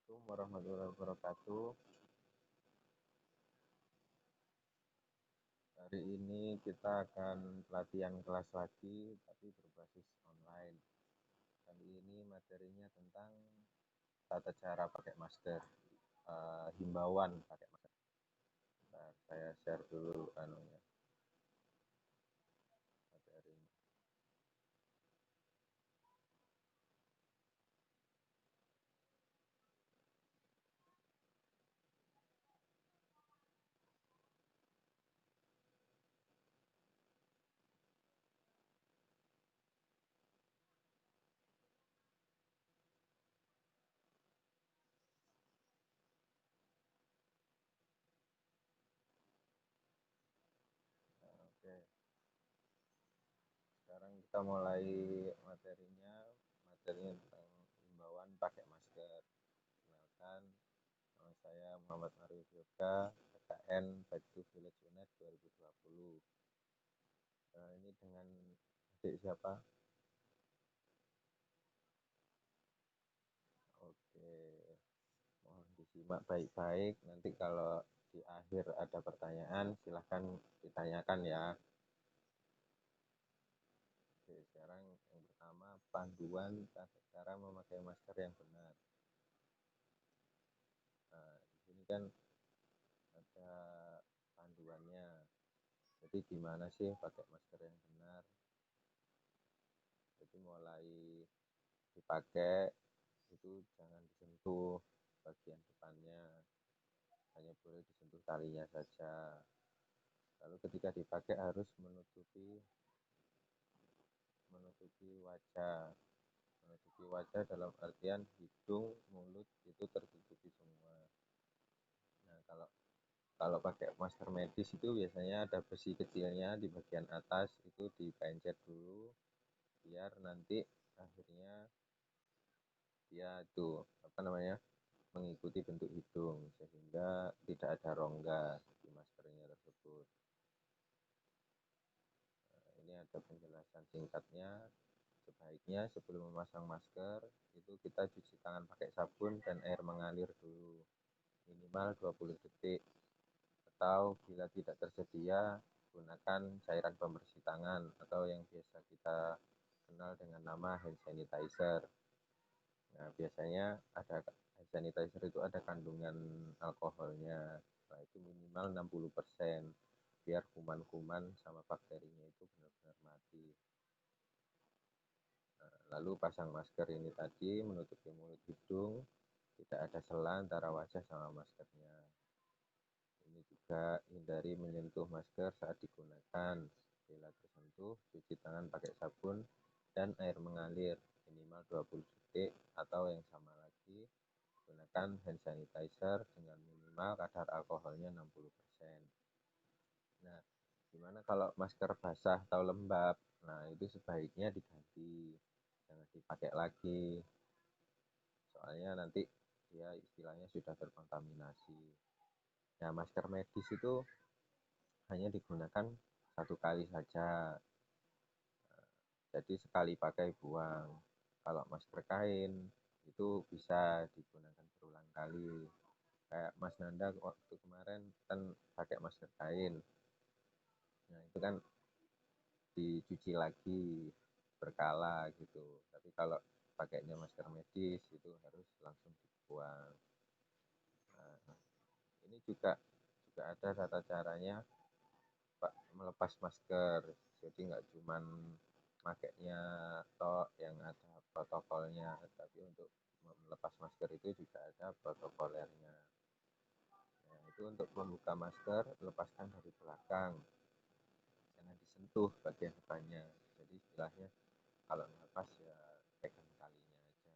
Assalamualaikum warahmatullahi wabarakatuh. Hari ini kita akan latihan kelas lagi, tapi berbasis online. Kali ini materinya tentang tata cara pakai masker, himbauan pakai masker. Nah, saya share dulu anunya, materinya. Nah, oke, sekarang kita mulai materinya. Materinya tentang himbauan pakai masker. Kenalkan, nama saya Muhammad Arif Yoga, KKN Back to Village Unit 2020. Ini dengan adik siapa? Oke, mohon disimak baik-baik. Nanti kalau di akhir ada pertanyaan, silahkan ditanyakan ya. Oke, sekarang yang pertama, panduan cara memakai masker yang benar. Nah, di sini kan ada panduannya. Jadi gimana sih pakai masker yang benar? Jadi mulai dipakai itu jangan disentuh bagian depannya, hanya boleh disentuh talinya saja. Lalu ketika dipakai harus menutupi wajah dalam artian hidung, mulut itu tertutupi semua. Nah, kalau pakai masker medis itu biasanya ada besi kecilnya di bagian atas, itu dipencet dulu biar nanti akhirnya dia itu mengikuti bentuk hidung sehingga tidak ada rongga di maskernya tersebut. Nah, ini ada penjelasan singkatnya. Sebaiknya sebelum memasang masker itu kita cuci tangan pakai sabun dan air mengalir dulu minimal 20 detik, atau bila tidak tersedia gunakan cairan pembersih tangan atau yang biasa kita kenal dengan nama hand sanitizer. Nah, biasanya ada hand sanitizer itu ada kandungan alkoholnya. Nah, itu minimal 60% biar kuman-kuman sama bakterinya itu benar-benar mati. Nah, lalu pasang masker ini tadi menutupi mulut hidung, tidak ada sela antara wajah sama maskernya. Ini juga hindari menyentuh masker saat digunakan. Bila tersentuh, cuci tangan pakai sabun dan air mengalir minimal 20 detik, atau yang sama lagi, gunakan hand sanitizer dengan minimal kadar alkoholnya 60%. Nah, gimana kalau masker basah atau lembab? Nah, itu sebaiknya diganti, jangan dipakai lagi. Soalnya nanti dia istilahnya sudah terkontaminasi. Nah, masker medis itu hanya digunakan satu kali saja. Jadi sekali pakai buang. Kalau masker kain itu bisa digunakan berulang kali. Kayak Mas Nanda waktu kemarin kan pakai masker kain. Nah, itu kan dicuci lagi berkala gitu. Tapi kalau pakainya masker medis itu harus langsung dibuang. Nah, ini juga ada tata caranya Pak melepas masker. Jadi nggak cuman makainya toh yang ada protokolnya, tapi untuk melepas masker itu juga ada protokolernya. Nah, itu untuk membuka masker, lepaskan dari belakang, jangan disentuh bagian depannya. Jadi istilahnya kalau melepas ya pegang talinya aja.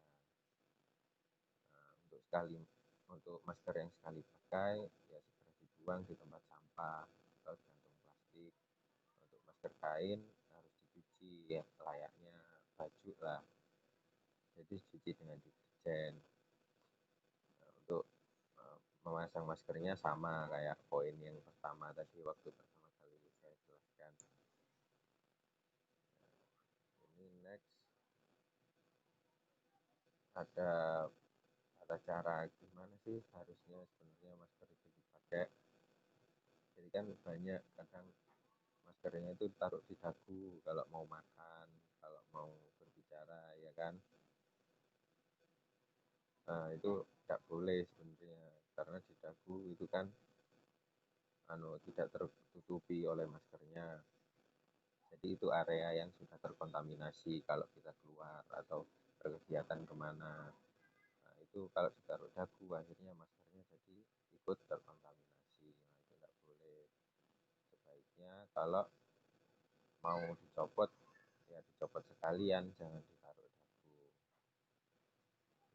Nah, untuk masker yang sekali pakai ya segera dibuang di tempat sampah atau di kantong plastik. Untuk masker kain harus dicuci ya layaknya baju lah, jadi cuci dengan deterjen. Nah, untuk memasang maskernya sama kayak poin yang pertama tadi waktu pertama kali saya jelaskan. Nah, ini next ada tata cara gimana sih harusnya sebenarnya masker itu dipakai. Jadi kan banyak kadang maskernya itu taruh di dagu kalau mau makan, kalau mau berbicara, ya kan. Nah, itu tidak boleh sebenarnya karena di dagu itu kan tidak tertutupi oleh maskernya. Jadi itu area yang sudah terkontaminasi kalau kita keluar atau berkegiatan kemana. Nah, itu kalau ditaruh dagu akhirnya maskernya jadi ikut terkontaminasi. Nah, itu tidak boleh. Sebaiknya kalau mau dicopot, ya dicopot sekalian, jangan ditaruh dagu.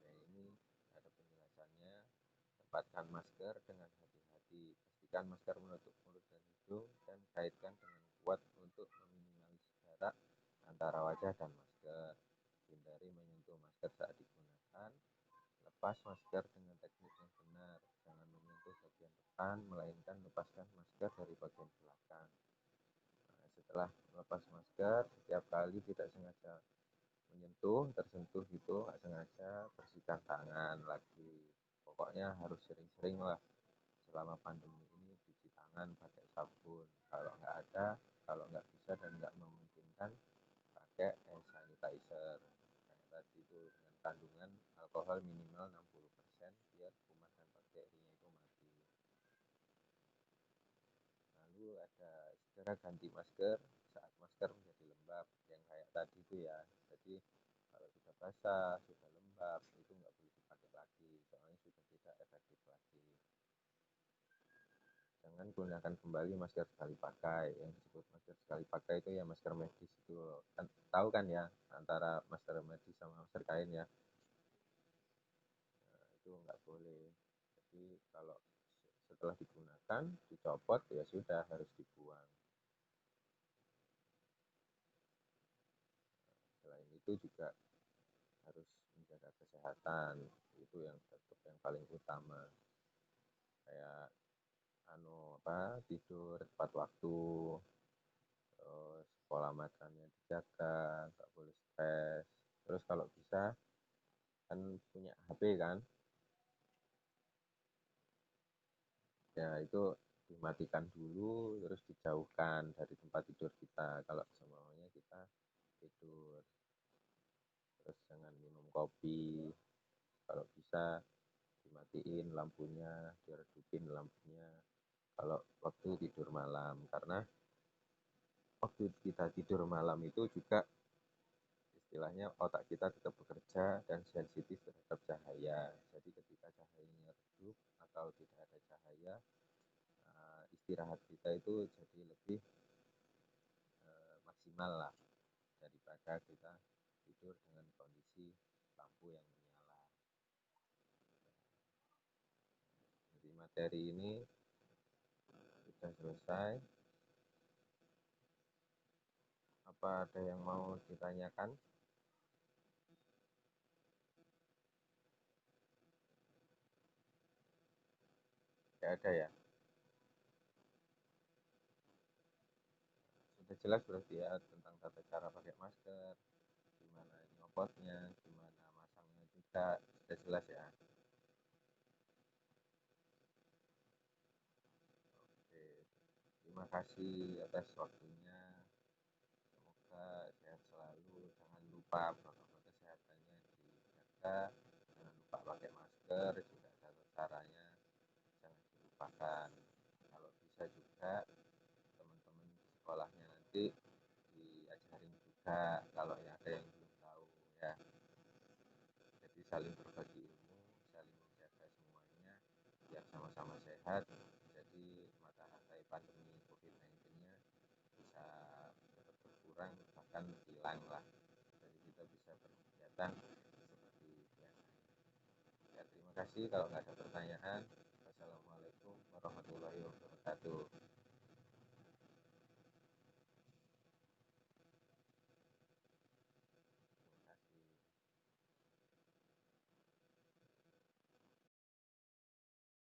Nah, ini ada penjelasannya. Tempatkan masker dengan hati-hati. Pastikan masker menutup mulut dan hidung dan kaitkan dengan kuat untuk meminimalisir jarak antara wajah dan masker. Hindari menyentuh masker saat digunakan. Lepas masker dengan teknik yang benar. Jangan menyentuh bagian depan, melainkan lepaskan masker dari bagian belakang. Nah, setelah melepas masker, setiap kali tidak sengaja menyentuh, tersentuh gitu, nggak sengaja, bersihkan tangan lagi. Pokoknya harus sering-sering lah selama pandemi ini cuci tangan pakai sabun. Kalau nggak ada, kalau nggak bisa dan nggak memungkinkan, pakai hand sanitizer. Kayak tadi itu dengan kandungan alkohol minimal 60% biar kuman dan bakterinya itu mati. Lalu ada segera ganti masker saat masker menjadi lembab yang kayak tadi itu ya. Jadi kalau sudah basah, sudah lembab itu nggak boleh dipakai lagi, soalnya sudah tidak efektif lagi. Jangan gunakan kembali masker sekali pakai. Yang disebut masker sekali pakai itu ya masker medis itu kan, tahu kan ya, antara masker medis sama masker kain ya. Nah, itu nggak boleh. Jadi kalau setelah digunakan dicopot ya sudah harus dibuang. Selain itu juga harus menjaga kesehatan, itu yang tetap yang paling utama. Kayak tidur tepat waktu, terus pola makannya dijaga, nggak boleh stres. Terus kalau bisa kan punya HP kan, ya itu dimatikan dulu, terus dijauhkan dari tempat tidur kita kalau semuanya kita tidur. Terus jangan minum kopi, kalau bisa dimatiin lampunya, diredupin lampunya kalau waktu tidur malam, karena waktu kita tidur malam itu juga istilahnya otak kita tetap bekerja dan sensitif terhadap cahaya. Jadi ketika cahayanya redup atau tidak ada cahaya, istirahat kita itu jadi lebih maksimal lah daripada kita tidur dengan kondisi lampu yang menyala. Jadi materi ini sudah selesai. Apa ada yang mau ditanyakan? Tidak ada ya? Sudah jelas berarti ya tentang tata cara pakai masker, gimana nyopotnya, gimana masangnya juga, sudah jelas ya. Oke, terima kasih atas waktunya. Semoga sehat selalu. Jangan lupa protokol kesehatannya dijaga. Jangan lupa pakai masker, juga tata caranya jangan dilupakan. Kalau bisa juga teman-teman di sekolahnya nanti diajarin juga kalau ada yang belum tahu ya. Jadi saling berbagi ilmu, saling menjaga semuanya biar sama-sama sehat. Jadi mata rantai pandemi COVID-19-nya bisa cepat berkurang bahkan hilang lah. Jadi kita bisa berkegiatan seperti biasa. Ya, terima kasih. Kalau nggak ada pertanyaan, wassalamualaikum warahmatullahi wabarakatuh.